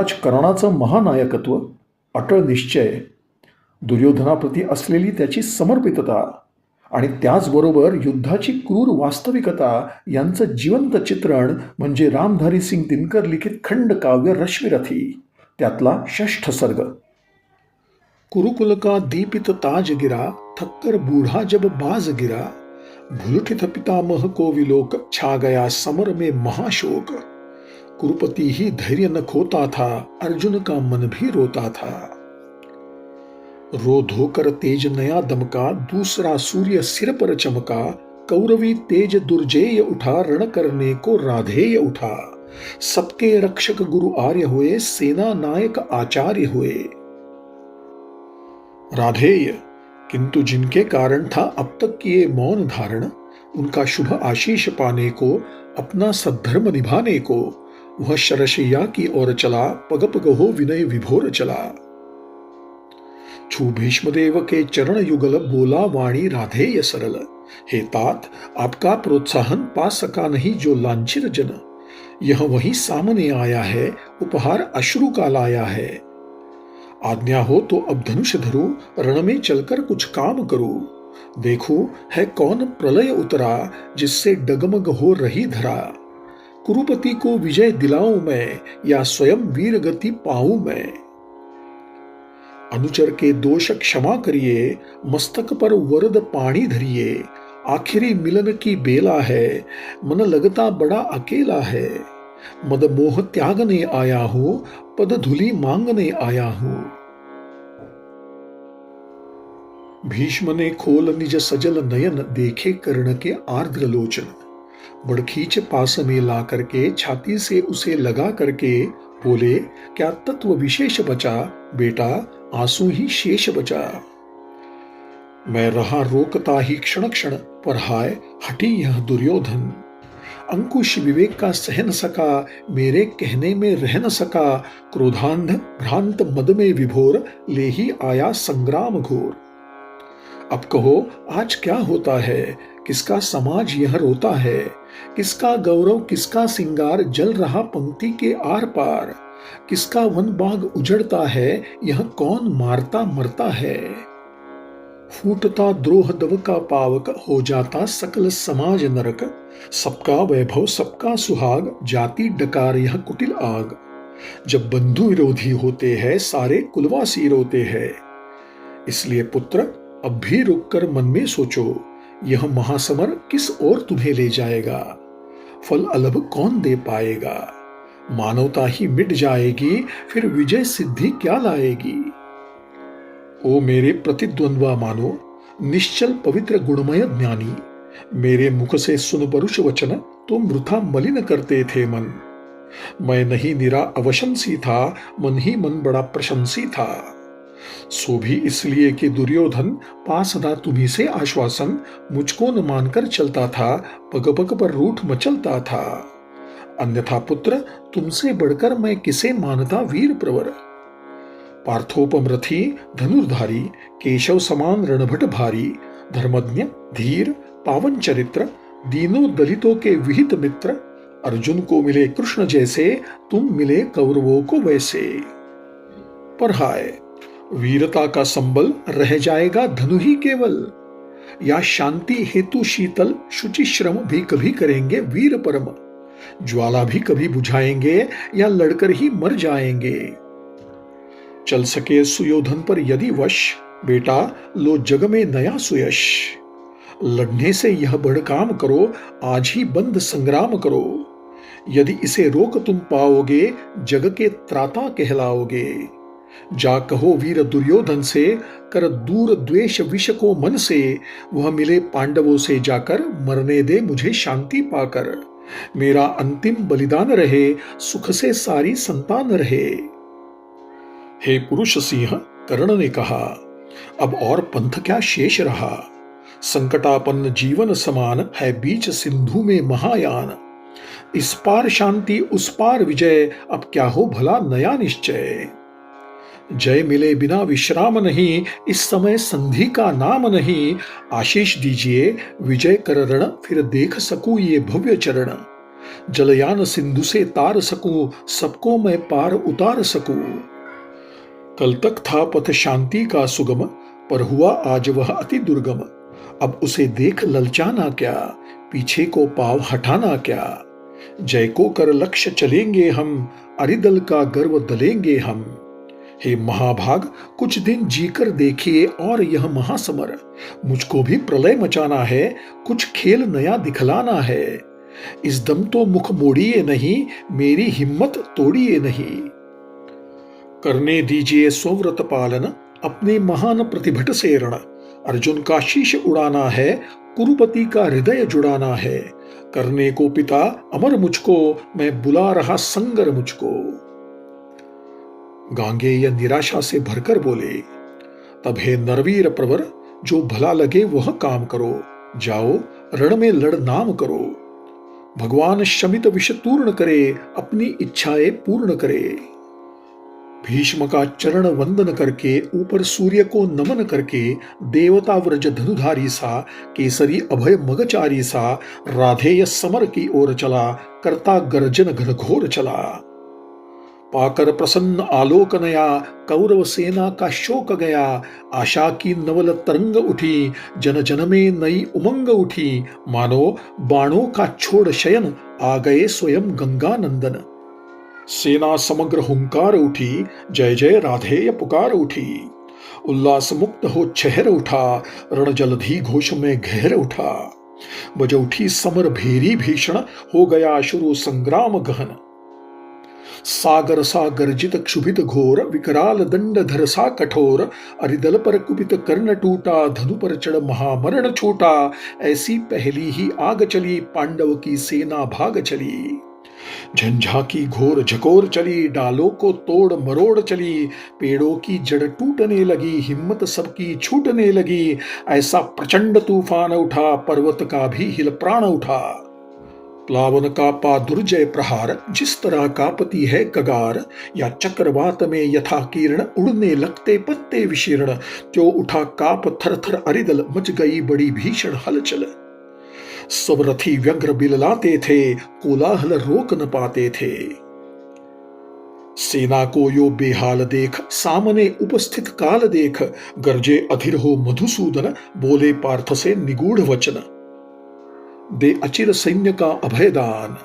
राजकारणाचं महानायकत्व, अटळ निश्चय, दुर्योधनाप्रती असलेली त्याची समर्पितता आणि त्याचबरोबर युद्धाची क्रूर वास्तविकता यांचं जिवंत चित्रण म्हणजे रामधारी सिंग दिनकर लिखित खंडकाव्य रश्मिरथी, त्यातला 6ठ सर्ग। कुरुकुल का दीपित ताज गिरा, थक्कर बूढ़ा जब बाज गिरा, भूलुठित पितामह को विलोक, छा गया समर में महाशोक। कुरुपति ही धैर्य न खोता था, अर्जुन का मन भी रोता था। रो धोकर तेज नया दमका, दूसरा सूर्य सिर पर चमका, कौरवी तेज दुर्जेय उठा, रण करने को राधेय उठा। सबके रक्षक गुरु आर्य हुए, सेना नायक आचार्य हुए। राधेय, किंतु जिनके कारण था अब तक किए मौन धारण, उनका शुभ आशीष पाने को, अपना सद्धर्म निभाने को, वह शरशैया की ओर चला, पग पग हो विनय विभोर चला। छू भीष्मदेव के चरण युगल, बोला वाणी राधेय सरल। हे तात, आपका प्रोत्साहन पा सका नहीं जो लांछित जन, यह वही सामने आया है, उपहार अश्रु का लाया है। आज्ञा हो तो अब धनुष धरूं, रण में चलकर कुछ काम करूं। देखूं है कौन प्रलय उतरा, जिससे डगमग हो रही धरा। कुरुपति को विजय दिलाऊं मैं, या स्वयं वीर गति पाऊं मैं। अनुचर के दोष क्षमा करिए, मस्तक पर वरद पानी धरिए। आखिरी मिलन की बेला है, मन लगता बड़ा अकेला है। मद मोह त्यागने आया हूं, पद धूलि मांगने आया हूं। भीष्म ने खोल निज सजल नयन, देखे कर्ण के आर्द्र लोचन। बड़खीच पास में ला करके, छाती से उसे लगा करके बोले, क्या तत्व विशेष बचा बेटा, आंसू ही शेष बचा। मैं रहा रोकता ही क्षण क्षण, पर हाय हटी यह दुर्योधन। अंकुश विवेक का सह न सका, मेरे कहने में रह न सका। क्रोधांध भ्रांत मद में विभोर, ले ही आया संग्राम घोर। अब कहो आज क्या होता है, किसका समाज यह रोता है। किसका गौरव किसका सिंगार, जल रहा पंक्ति के आर पार। किसका वन बाग उजड़ता है, यह कौन मारता मरता है। फूटता द्रोह दव का पावक, हो जाता सकल समाज नरक। सबका वैभव सबका सुहाग, जाति डकार यह कुटिल आग। जब बंधु विरोधी होते हैं, सारे कुलवासी रोते हैं। इसलिए पुत्र अब भी रुककर मन में सोचो, यह महासमर किस ओर तुम्हें ले जाएगा। फल अलभ कौन दे पाएगा। मानवता ही मिट जाएगी, फिर विजय सिद्धि क्या लाएगी। ओ मेरे प्रतिद्वंद्वा मानो, निश्चल पवित्र गुणमय ज्ञानी। मेरे मुख से सुन परुष वचन, तुम वृथा मलिन करते थे मन। मैं नहीं निरा अवशंसी था, मन ही मन बड़ा प्रशंसी था। सो भी इसलिए कि दुर्योधन पास सदा तुम्ही से आश्वासन, मुझको न मानकर चलता था, पग पग पर रूठ मचलता था। अन्यथा पुत्र तुमसे बढ़कर मैं किसे मानता वीर प्रवर। पार्थोपम रथी धनुर्धारी, केशव समान रणभट भारी। धर्मज्ञ धीर पावन चरित्र, दीनों दलितों के विहित मित्र। अर्जुन को मिले कृष्ण जैसे, तुम मिले कौरवों को वैसे। पर हाय वीरता का संबल, रह जाएगा धनु ही केवल। या शांति हेतु शीतल, शुचि श्रम भी कभी करेंगे वीर परम। ज्वाला भी कभी बुझाएंगे, या लड़कर ही मर जाएंगे। चल सके सुयोधन पर यदि वश, बेटा लो जग में नया सुयश। लड़ने से यह बड़ काम करो, आज ही बंद संग्राम करो। यदि इसे रोक तुम पाओगे, जग के त्राता कहलाओगे। जा कहो वीर दुर्योधन से, कर दूर द्वेष विष को मन से। वह मिले पांडवों से जाकर, मरने दे मुझे शांति पाकर। मेरा अंतिम बलिदान रहे, सुख से सारी संतान रहे। हे पुरुष सिंह, कर्ण ने कहा, अब और पंथ क्या शेष रहा। संकटापन्न जीवन समान, है बीच सिंधु में महायान। इस पार शांति उस पार विजय, अब क्या हो भला नया निश्चय। जय मिले बिना विश्राम नहीं, इस समय संधि का नाम नहीं। आशीष दीजिए विजय कर रण, फिर देख सकूं ये भव्य चरण। जलयान सिंधु से तार सकूं, सबको मैं पार उतार सकूं। कल तक था पथ शांति का सुगम, पर हुआ आज वह अति दुर्गम। अब उसे देख ललचाना क्या, पीछे को पाव हटाना क्या। जय को कर लक्ष्य चलेंगे हम, अरिदल का गर्व दलेंगे हम। हे महाभाग, कुछ दिन जीकर देखिए और यह महासमर। मुझको भी प्रलय मचाना है, कुछ खेल नया दिखलाना है। इस दम तो मुख मोड़िए नहीं, मेरी हिम्मत तोड़िए नहीं। करने दीजिए स्वव्रत पालन, अपने महान प्रतिभट से रण। अर्जुन का शीश उड़ाना है, कुरुपति का हृदय जुड़ाना है। करने को पिता अमर मुझको, मैं बुला रहा संगर मुझको। गांगेय निराशा से भरकर बोले, तब हे नरवीर प्रवर, जो भला लगे वह काम करो। जाओ रण में लड़ नाम करो। भगवान शमित विष तूर्ण करे, अपनी इच्छाएं पूर्ण करे। भीष्म का चरण वंदन करके, ऊपर सूर्य को नमन करके, देवता व्रज धनुधारी सा, केसरी अभय मगचारी सा, राधेय समर की ओर चला, करता गर्जन घनघोर चला। पाकर प्रसन्न आलोक नया, कौरव सेना का शोक गया। आशा की नवल तरंग उठी, जन जन में नई उमंग उठी। मानो बाणों का छोड़ शयन, आ गए स्वयं गंगा नंदन। सेना समग्र हुंकार उठी, जय जय राधेय पुकार उठी। उल्लास मुक्त हो छहर उठा, रण जलधि घोष में घेर उठा। बज उठी समर भेरी भीषण, हो गया शुरू संग्राम गहन। सागर सा गर्जित क्षुभित घोर, विकराल दंड धर सा कठोर। अरिदल पर कुपित कर्ण टूटा, धनु पर चढ़ महामरण छूटा। ऐसी पहली ही आग चली, पांडव की सेना भाग चली। झंझा की घोर झकोर चली, डालों को तोड़ मरोड़ चली। पेड़ों की जड़ टूटने लगी, हिम्मत सबकी छूटने लगी। ऐसा प्रचंड तूफान उठा, पर्वत का भी हिल प्राण उठा। प्लावन का पा दुर्जय प्रहार, जिस तरह कांपती है कगार। या चक्रवात में यथा किरण, उड़ने लगते पत्ते विशीर्ण। जो उठा काप थर थर अरिदल, मच गई बड़ी भीषण हलचल। सब रथी व्यग्र बिललाते थे, कोलाहल रोक न पाते थे। सेना को यो बेहाल देख, सामने उपस्थित काल देख। गर्जे अधीर हो मधुसूदन, बोले पार्थ से निगूढ़ वचन। दे अचिर सैन्य का अभयदान,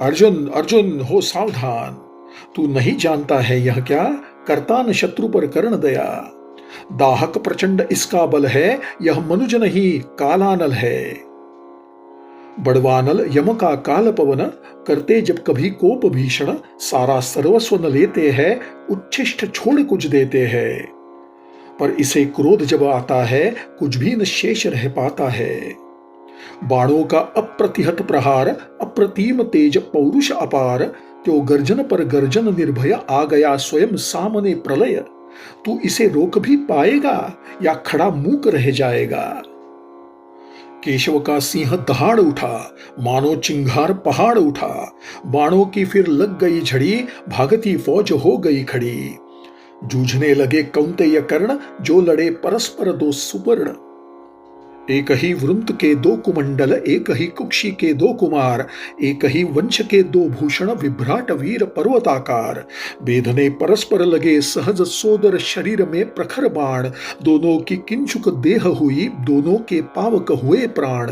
अर्जुन अर्जुन हो सावधान। तू नहीं जानता है यह क्या, करता न शत्रु पर कर्ण दया। दाहक प्रचंड इसका बल है, यह मनुज नहीं कालानल है। बड़वानल यम का काल पवन, करते जब कभी कोप भीषण। सारा सर्वस्व न लेते हैं, उच्छिष्ट छोड़ कुछ देते हैं। पर इसे क्रोध जब आता है, कुछ भी न शेष रह पाता है। बाणों का अप्रतिहत प्रहार, अप्रतिम तेज पौरुष अपार। तो गर्जन पर गर्जन निर्भय, आ गया स्वयं सामने प्रलय। तू इसे रोक भी पाएगा, या खड़ा मूक रह जाएगा। केशव का सिंह दहाड़ उठा, मानो चिंगार पहाड़ उठा। बाणों की फिर लग गई झड़ी, भागती फौज हो गई खड़ी। जूझने लगे कौंतेय कर्ण, जो लड़े परस्पर दो सुपर्ण। एक ही वृंत के दो कुमंडल, एक ही कुक्षी के दो कुमार। एक ही वंश के दो भूषण, विभ्राट वीर पर्वताकार। बेधने परस्पर लगे सहज सोदर, शरीर में प्रखर बाण। दोनों की किंचुक देह हुई, दोनों के पावक हुए प्राण।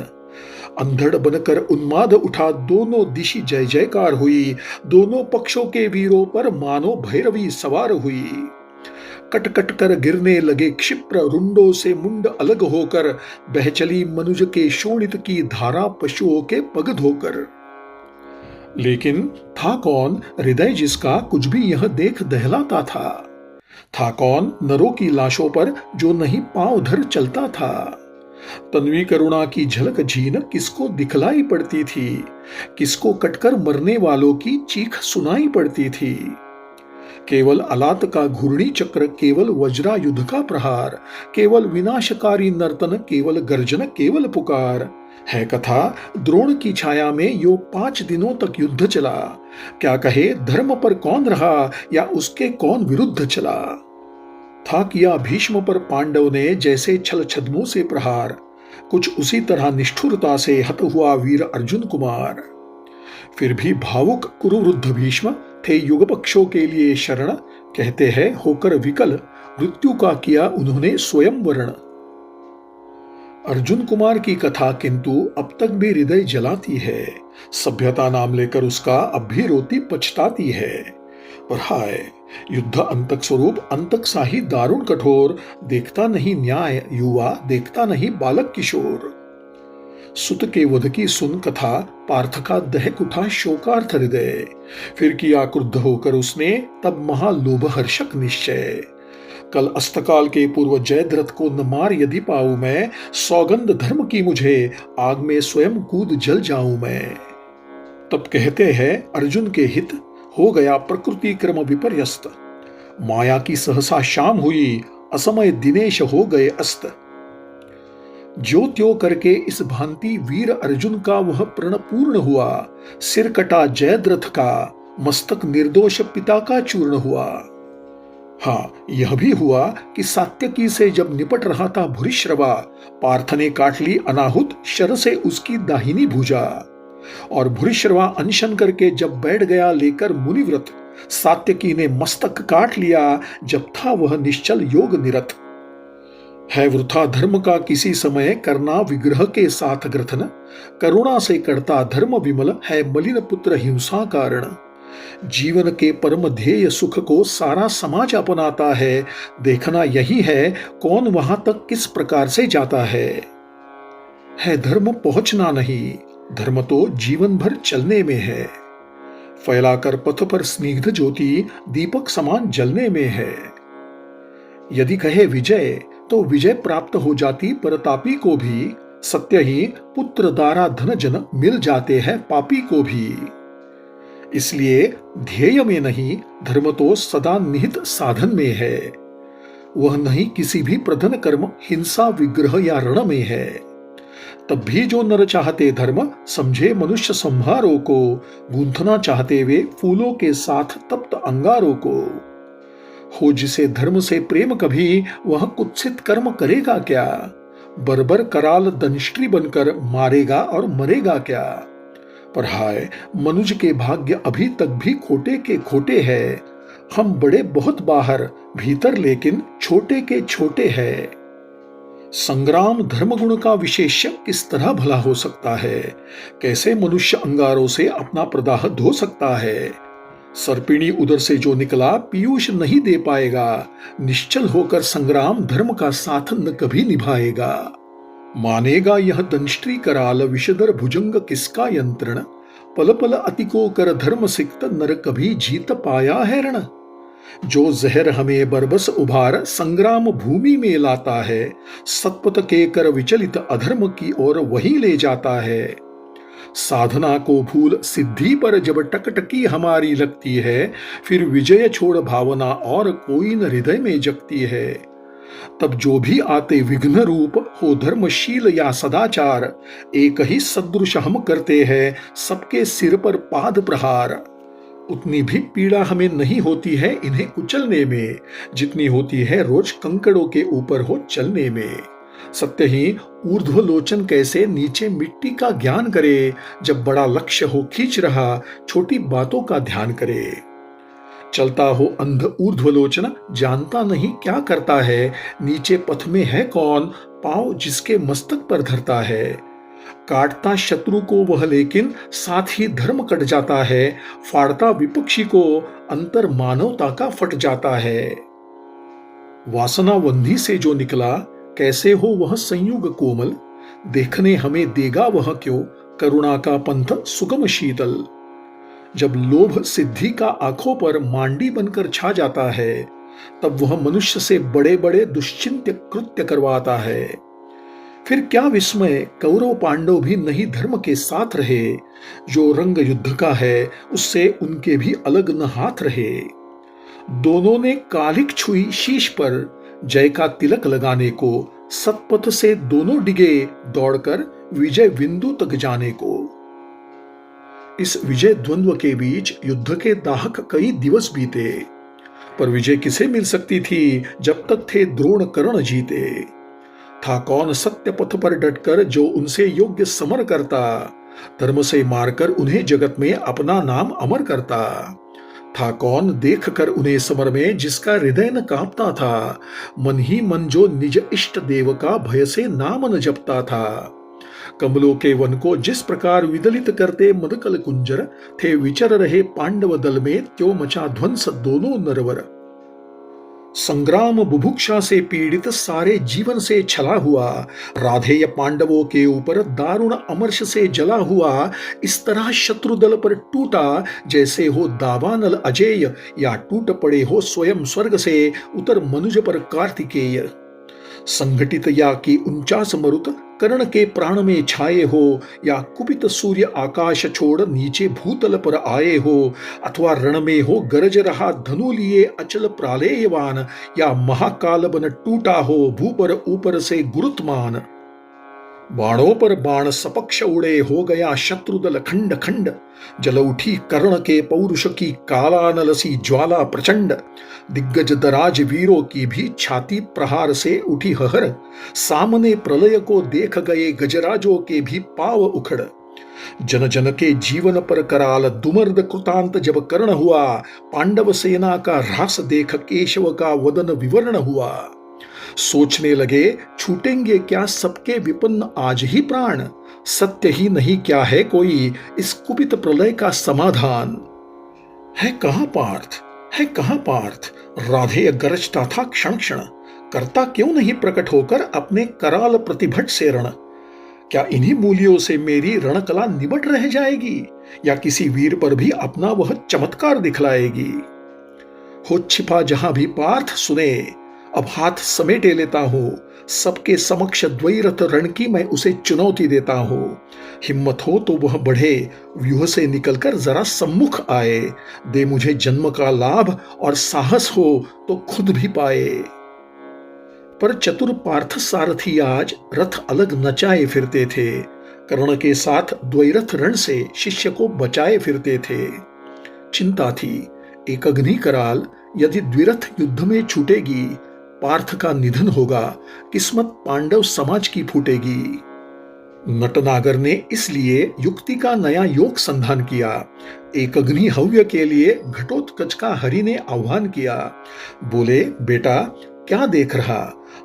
अंधड़ बनकर उन्माद उठा, दोनों दिशि जय जयकार हुई। दोनों पक्षों के वीरों पर मानो भैरवी सवार हुई। कट कट कर गिरने लगे क्षिप्र, रुंडों से मुंड अलग होकर। बह चली मनुज के शोणित की धारा, पशुओं के पग धोकर। लेकिन था कौन हृदय जिसका, कुछ भी यह देख दहलाता था। था कौन नरों की लाशों पर, जो नहीं पांव धर चलता था। तन्वी करुणा की झलक झीन, किसको दिखलाई पड़ती थी। किसको कटकर मरने वालों की चीख सुनाई पड़ती थी। केवल अलात का घूर्णी चक्र, केवल वज्रा युद्ध का प्रहार। केवल विनाशकारी नर्तन, केवल गर्जन, केवल पुकार। है कथा द्रोण की छाया में, यो 5 दिनों तक युद्ध चला। क्या कहे धर्म पर कौन रहा, या उसके कौन विरुद्ध चला। था किया भीष्म पर पांडव ने, जैसे छल छद्मों से प्रहार। कुछ उसी तरह निष्ठुरता से हत हुआ वीर अर्जुन कुमार। फिर भी भावुक कुरुवृद्ध भीष्म थे युग पक्षों के लिए शरण। कहते हैं होकर विकल मृत्यु का किया उन्होंने स्वयं वर्ण। अर्जुन कुमार की कथा किंतु अब तक भी हृदय जलाती है। सभ्यता नाम लेकर उसका अब भी रोती पछताती है। पर हाय, युद्ध अंतक स्वरूप अंतक साही दारुण कठोर, देखता नहीं न्याय युवा, देखता नहीं बालक किशोर। सुत के वध की सुन कथा, पार्थ का दहक उठा शोकार्थ हृदय। फिर किया क्रुद्ध होकर उसने तब महालोभ हर्षक निश्चय। कल अस्तकाल के पूर्व जयद्रथ को न मार यदि पाऊं मैं, सौगंध धर्म की मुझे आग में स्वयं कूद जल जाऊं मैं। तब कहते हैं अर्जुन के हित, हो गया प्रकृति क्रम विपर्यस्त। माया की सहसा शाम हुई, असमय दिनेश हो गए अस्त। ज्यो त्यो करके इस भांति वीर अर्जुन का वह प्रण पूर्ण हुआ। सिर कटा जयद्रथ का, मस्तक निर्दोष पिता का चूर्ण हुआ। हाँ, यह भी हुआ कि सात्यकी से जब निपट रहा था भूरिश्रवा, पार्थ ने काट ली अनाहुत शर से उसकी दाहिनी भुजा। और भूरिश्रवा अनशन करके जब बैठ गया लेकर मुनिव्रत, सात्यकी ने मस्तक काट लिया जब था वह निश्चल योग निरत। है वृथा धर्म का किसी समय करना विग्रह के साथ ग्रथन, करुणा से करता धर्म विमल है मलिन पुत्र हिंसा कारण। जीवन के परम ध्येय सुख को सारा समाज अपनाता है, देखना यही है कौन वहां तक किस प्रकार से जाता है धर्म पहुंचना नहीं, धर्म तो जीवन भर चलने में है। फैलाकर पथ पर स्निग्ध ज्योति दीपक समान जलने में है। यदि कहे विजय तो विजय प्राप्त हो जाती परतापी को भी, सत्य ही पुत्र दारा धन जन मिल जाते हैं पापी को भी। इसलिए ध्येय में नहीं, धर्म तो सदा निहित साधन में है। वह नहीं किसी भी प्रधन कर्म हिंसा विग्रह या रण में है। तब भी जो नर चाहते धर्म, समझे मनुष्य संहारों को, गूंथना चाहते वे फूलों के साथ तप्त अंगारों को। हो जिसे धर्म से प्रेम कभी, वह कुत्सित कर्म करेगा क्या। बर्बर कराल दंष्ट्री बनकर मारेगा और मरेगा क्या। पर हाय, मनुज के भाग्य अभी तक भी खोटे के खोटे हैं। हम बड़े बहुत बाहर, भीतर लेकिन छोटे के छोटे हैं। संग्राम धर्म गुण का विशेष्य किस तरह भला हो सकता है। कैसे मनुष्य अंगारों से अपना प्रदाह धो सकता है। सर्पिणी उदर से जो निकला पीयूष नहीं दे पाएगा। निश्चल होकर संग्राम धर्म का साथ न कभी निभाएगा। मानेगा यह दंष्ट्री कराल, विषधर भुजंग किसका यंत्रण। पल पल अति को कर धर्म सिक्त, नर कभी जीत पाया है रण। जो जहर हमें बरबस उभार, संग्राम भूमि में लाता है। सतपथ के कर विचलित अधर्म की ओर वही ले जाता है। साधना को भूल सिद्धि पर जब टकटकी हमारी लगती है, फिर विजय छोड़ भावना और कोई न हृदय में जगती है। तब जो भी आते विघ्न रूप, हो धर्मशील या सदाचार, एक ही सदृश हम करते हैं सबके सिर पर पाद प्रहार। उतनी भी पीड़ा हमें नहीं होती है इन्हें कुचलने में, जितनी होती है रोज कंकड़ों के ऊपर हो चलने में। सत्य ही ऊर्ध्वलोचन कैसे नीचे मिट्टी का ज्ञान करे, जब बड़ा लक्ष्य हो खींच रहा छोटी बातों का ध्यान करे। चलता हो अंध ऊर्ध्वलोचन, जानता नहीं क्या करता है। नीचे पथ में है कौन, पांव जिसके मस्तक पर धरता है। काटता शत्रु को वह लेकिन साथ ही धर्म कट जाता है। फाड़ता विपक्षी को अंतर मानवता का फट जाता है। वासनावंधी से जो निकला, कैसे हो वह संयुग कोमल। देखने हमें देगा वह क्यों, करुणा का पंथ सुगम शीतल। जब लोभ सिद्धि का आंखों पर मांडी बनकर छा जाता है, तब वह मनुष्य से बड़े बड़े दुश्चिंत्य कृत्य करवाता है। फिर क्या विस्मय, कौरव पांडव भी नहीं धर्म के साथ रहे। जो रंग युद्ध का है उससे उनके भी अलग न हाथ रहे। दोनों ने कालिक छुई शीश पर, जय का तिलक लगाने को। सतपथ से दोनों डिगे दौड़कर विजय बिंदु तक जाने को। इस विजय द्वंद्व के बीच युद्ध के दाहक कई दिवस बीते, पर विजय किसे मिल सकती थी जब तक थे द्रोण कर्ण जीते। था कौन सत्य पथ पर डटकर जो उनसे योग्य समर करता। धर्म से मारकर उन्हें जगत में अपना नाम अमर करता। था कौन देख कर उन्हें समर में जिसका हृदय न कांपता था, मन ही मन जो निज इष्ट देव का भय से नाम न जपता था। कमलों के वन को जिस प्रकार विदलित करते मदकल कुंजर, थे विचर रहे पांडव दल में त्यों मचा ध्वंस दोनों नरवर। संग्राम बुभुक्षा से पीड़ित सारे जीवन से छला हुआ, राधेय पांडवों के ऊपर दारुण अमर्ष से जला हुआ, इस तरह शत्रु दल पर टूटा जैसे हो दावानल अजेय, या टूट पड़े हो स्वयं स्वर्ग से उतर मनुज पर कार्तिकेय। संघटित या कि 49 मरुत कर्ण के प्राण में छाए हो, या कुपित सूर्य आकाश छोड़ नीचे भूतल पर आए हो, अथवा रण में हो गरज रहा धनु लिए अचल प्रालेयवान, या महाकाल बन टूटा हो भू पर ऊपर से गुरुत्मान। बाणों पर बाण सपक्ष उड़े हो गया शत्रुदल खंड खंड, जल उठी कर्ण के पौरुष की काला नलसी ज्वाला प्रचंड। दिग्गज दराज वीरों की भी छाती प्रहार से उठी हहर, सामने प्रलय को देख गए गजराजों के भी पाव उखड़। जन जन के जीवन पर कराल दुमर्द कृतांत जब कर्ण हुआ, पांडव सेना का ह्रास देख केशव का वदन विवर्ण हुआ। सोचने लगे छूटेंगे क्या सबके विपन्न आज ही प्राण, सत्य ही नहीं क्या है कोई इस कुपित प्रलय का समाधान। है कहां पार्थ, है कहां पार्थ, राधेय गरजता था क्षण क्षण, करता क्यों नहीं प्रकट होकर अपने कराल प्रतिभट से रण। क्या इन्हीं मूलियों से मेरी रणकला निबट रह जाएगी, या किसी वीर पर भी अपना वह चमत्कार दिखलाएगी। हो छिपा जहां भी पार्थ सुने, अब हाथ समेटे लेता हूं, सबके समक्ष द्वैरथ रण की मैं उसे चुनौती देता हूं। हिम्मत हो तो वह बढ़े, व्यूह से निकलकर जरा सम्मुख आए, दे मुझे जन्म का लाभ और साहस हो तो खुद भी पाए। पर चतुर पार्थ सारथी आज रथ अलग नचाए फिरते थे, कर्ण के साथ द्वैरथ रण से शिष्य को बचाए फिरते थे। चिंता थी एक अग्नि कराल, यदि द्विरथ युद्ध में छूटेगी, पार्थ का निधन होगा, किस्मत पांडव समाज की फूटेगी। नटनागर ने इसलिए युक्ति का नया योग संधान किया। एक अग्नि हव्य के लिए घटोत्कच का हरि ने आह्वान किया। बोले, बेटा क्या देख रहा,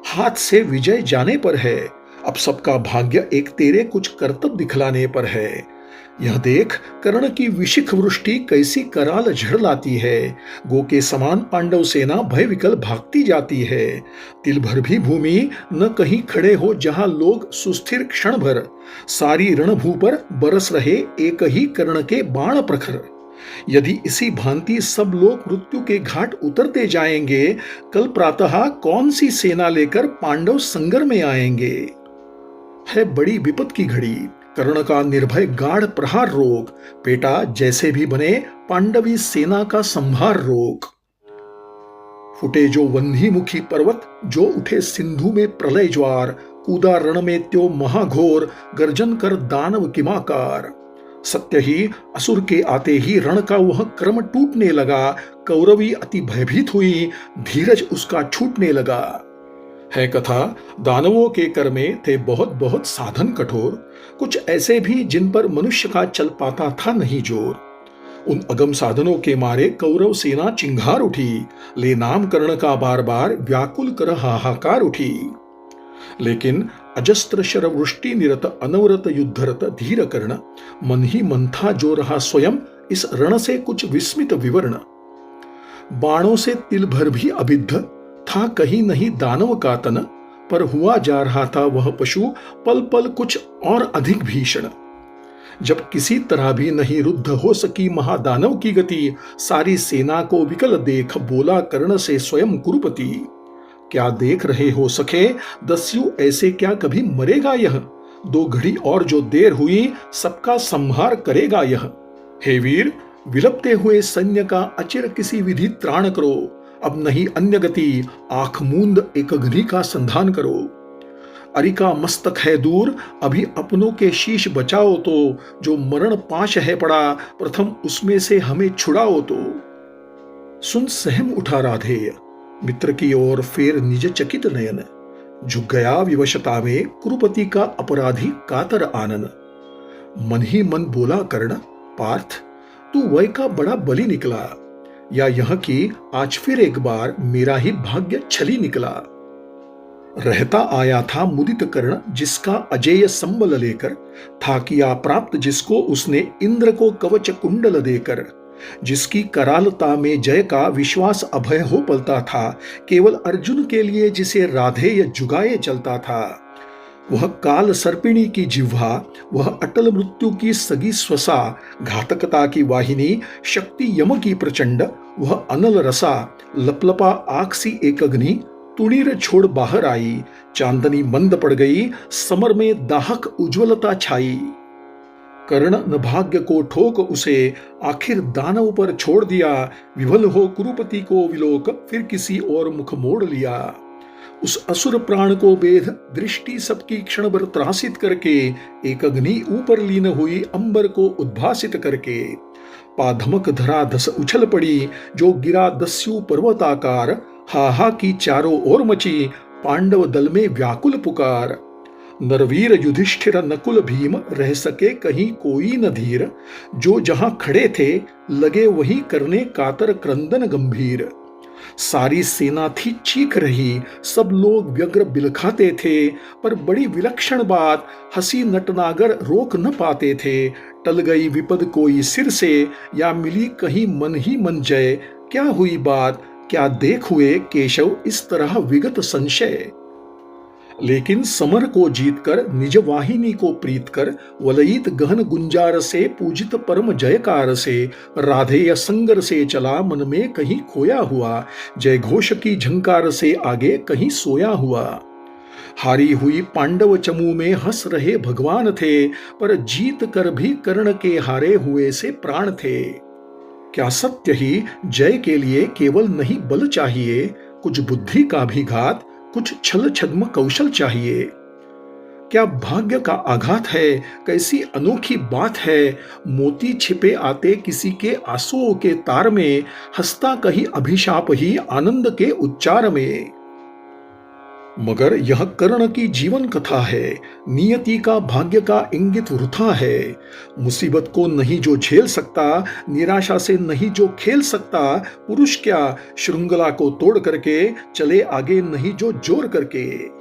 हाथ से विजय जाने पर है, अब सबका भाग्य एक तेरे कुछ कर्तव्य दिखलाने पर है। यह देख कर्ण की विशिख वृष्टि कैसी कराल झड़ लाती है, गो के समान पांडव सेना भय विकल भागती जाती है। तिल भर भी भूमि न कहीं खड़े हो जहां लोग सुस्थिर क्षण भर, सारी रणभू पर बरस रहे एक ही कर्ण के बाण प्रखर। यदि इसी भांति सब लोग मृत्यु के घाट उतरते जाएंगे, कल प्रातः कौन सी सेना लेकर पांडव संगर में आएंगे। है बड़ी विपद की घड़ी, कर्ण का निर्भय गाढ़ प्रहार रोक, बेटा जैसे भी बने पांडवी सेना का संभार रोक। फुटे जो वन्हीमुखी पर्वत, जो उठे सिंधु में प्रलय ज्वार, कूदा रण में त्यो महाघोर, गर्जन कर दानव किमाकार। सत्य ही असुर के आते ही रण का वह क्रम टूटने लगा, कौरवी अति भयभीत हुई, धीरज उसका छूटने लगा। है कथा दानवों के कर में थे बहुत बहुत साधन कठोर, कुछ ऐसे भी जिन पर मनुष्य का चल पाता था नहीं जोर। उन अगम साधनों के मारे कौरव सेना चिंगार उठी, ले नाम कर्ण का बार बार व्याकुल कर हाहाकार उठी। लेकिन अजस्त्र शर वृष्टि निरत अनवरत युद्धरत धीर कर्ण, मन ही मन था जो रहा स्वयं इस रण से कुछ विस्मित विवरण। बाणों से तिल भर भी अभिद्ध था कहीं नहीं दानव का तन, पर हुआ जा रहा था वह पशु पल पल कुछ और अधिक भीषण। जब किसी तरह भी नहीं रुद्ध हो सकी महादानव की गति, सारी सेना को विकल देख बोला कर्ण से स्वयं कुरुपति, क्या देख रहे हो सखे दस्यु, ऐसे क्या कभी मरेगा यह, दो घड़ी और जो देर हुई सबका संहार करेगा यह। हे वीर, विलपते हुए सैन्य का अचिर किसी विधि त्राण करो, अब नहीं अन्य गति, आंख मूंद एक अग्नि का संधान करो। अरिका मस्तक है दूर, अभी अपनों के शीश बचाओ तो, जो मरण पाश है पड़ा, प्रथम उसमें से हमें छुड़ाओ तो। सुन सहम उठा राधेय, मित्र की ओर फेर निज चकित नयन, झुक गया विवशता में कुरुपति का अपराधी कातर आनन। मन ही मन बोला कर्ण, पार्थ तू वय का बड़ा बली निकला, या यह कि आज फिर एक बार मेरा ही भाग्य छली निकला। रहता आया था मुदित कर्ण जिसका अजेय संबल लेकर, था किया प्राप्त जिसको उसने इंद्र को कवच कुंडल देकर। जिसकी करालता में जय का विश्वास अभय हो पलता था, केवल अर्जुन के लिए जिसे राधेय जुगाए चलता था। वह काल सर्पिणी की जिह्वा, वह अटल मृत्यु की सगी स्वसा, घातकता की वाहिनी, शक्ति यम की प्रचंड, वह अनल रसा, लपलपा आग सी एक अग्नि, तुणीर छोड़ बाहर आई, चांदनी मंद पड़ गई, समर में दाहक उज्ज्वलता छाई। कर्ण न भाग्य को ठोक उसे, आखिर दानव पर छोड़ दिया, विवल हो कुरुपति को विलोक, फिर किसी और मुख मोड़ लिया। उस असुर प्राण को बेध दृष्टि सबकी क्षण भर त्रासित करके, एक अग्नि ऊपर लीन हुई अंबर को उद्भासित करके। पाधमक धरा धस उछल पड़ी, जो गिरा दस्यु पर्वताकार, हाहा की चारों ओर मची, पांडव दल में व्याकुल पुकार। नरवीर युधिष्ठिर नकुल भीम, रह सके कहीं कोई न धीर, जो जहां खड़े थे लगे वहीं करने कातर क्रंदन गंभीर। सारी सेना थी चीख रही, सब लोग व्यग्र बिलखाते थे, पर बड़ी विलक्षण बात, हंसी नटनागर रोक न पाते थे। टल गई विपद कोई सिर से, या मिली कहीं मन ही मन जय, क्या हुई बात, क्या देख हुए केशव इस तरह विगत संशय। लेकिन समर को जीतकर निज वाहिनी को प्रीत कर, वलयित गहन गुंजार से पूजित परम जयकार से, राधेय संगर से चला मन में कहीं खोया हुआ, जय घोष की झंकार से आगे कहीं सोया हुआ। हारी हुई पांडव चमू में हंस रहे भगवान थे, पर जीत कर भी कर्ण के हारे हुए से प्राण थे। क्या सत्य ही जय के लिए केवल नहीं बल चाहिए, कुछ बुद्धि का भी घात, कुछ छल छद्म कौशल चाहिए। क्या भाग्य का आघात है, कैसी अनोखी बात है, मोती छिपे आते किसी के आंसुओं के तार में, हंसता कहीं अभिशाप ही आनंद के उच्चार में। मगर यह कर्ण की जीवन कथा है, नियति का भाग्य का इंगित वृथा है। मुसीबत को नहीं जो झेल सकता, निराशा से नहीं जो खेल सकता, पुरुष क्या श्रृंखला को तोड़ करके चले आगे नहीं जो जोर करके।